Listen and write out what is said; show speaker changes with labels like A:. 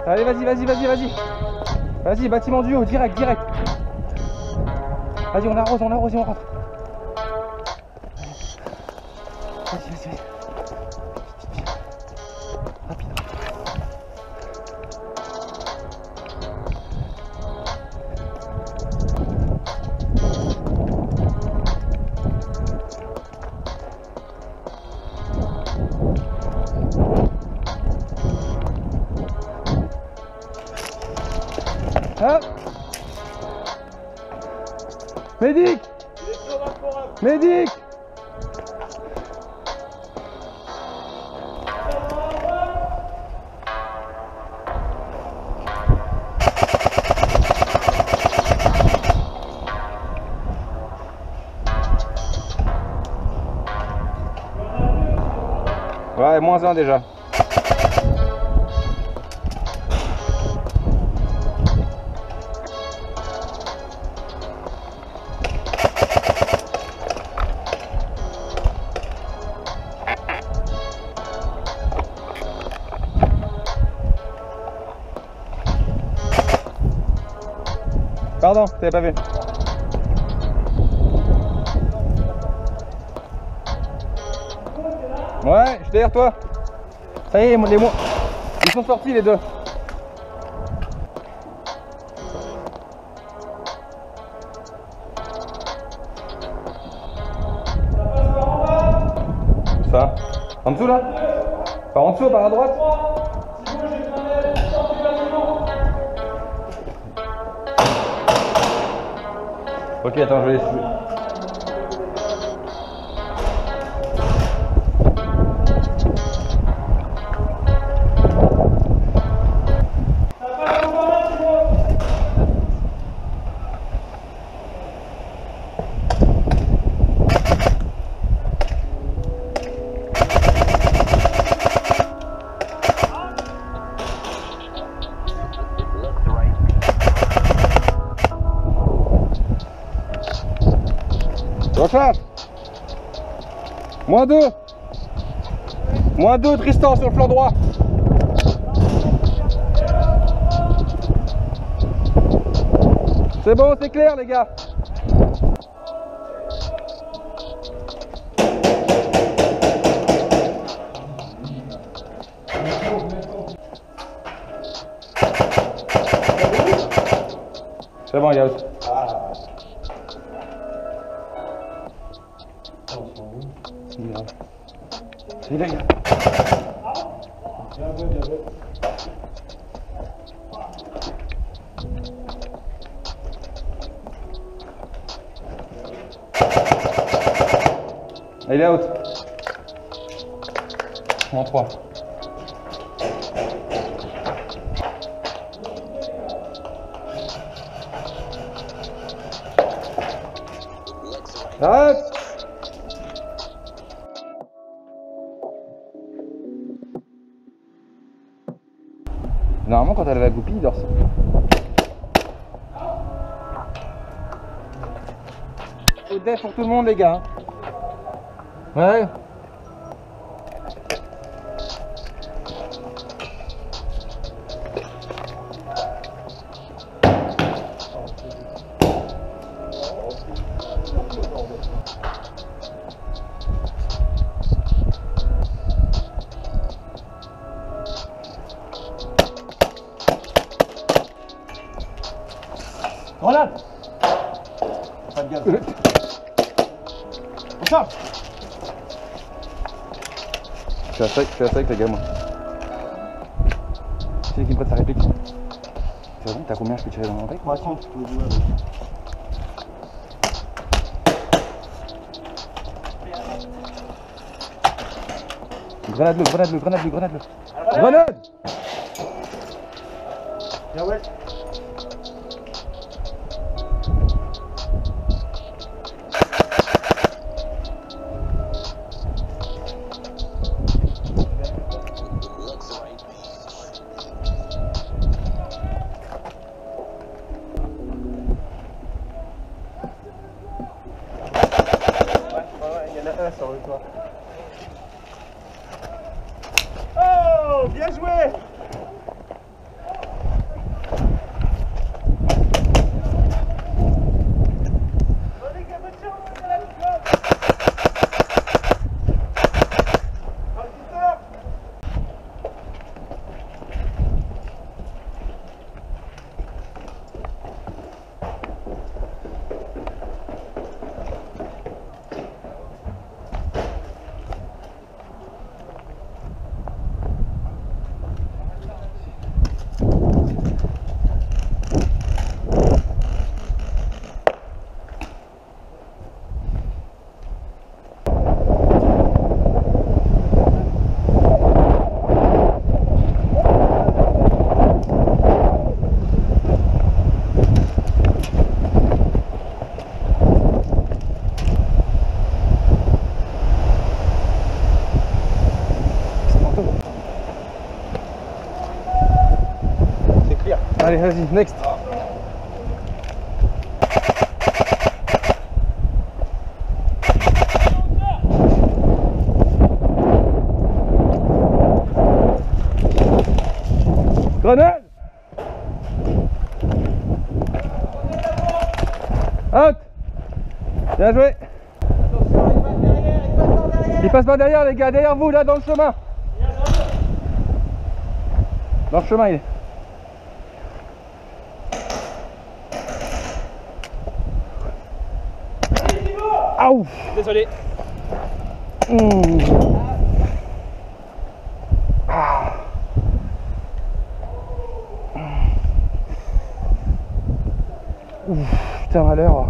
A: Allez, vas-y, vas-y, vas-y, vas-y. Vas-y, bâtiment duo, direct, direct. Vas-y, on arrose et on rentre. Vas-y, vas-y, vas-y. Rapide. Hop. Médic. Médic. Ouais, -1 déjà. Pardon, t'avais pas vu. Ouais, je suis derrière toi. Ça y est, ils sont sortis les deux. Ça. En dessous là? Par en dessous, par à droite? Ok, attends, je vais essayer. Recharge. -2. -2 Tristan sur le flanc droit. C'est bon, c'est clair les gars. C'est bon, il y a aussi. C'est là, gars. Il est out. En 3. Arrête. Normalement, quand elle va goupille, il dort. Au def pour tout le monde, les gars. Ouais.
B: Grenade. Pas de gaz. On charge.
A: Je suis assez avec les gars, moi. C'est qui me prête sa réplique. C'est bon, t'as combien je peux tirer dans l'oreille?
B: Moi, 30, tu peux jouer avec.
A: Grenade-le, grenade-le, grenade-le, grenade-le. Grenade!
B: Bien ouais. Sur le toit. Oh, bien joué.
A: Allez, vas-y, next. Grenade. Out. Bien joué. Il passe par derrière les gars, derrière vous là dans le chemin. Dans le chemin il est. Ah ouf.
C: Désolé.
A: Ah. Ouf, putain malheur.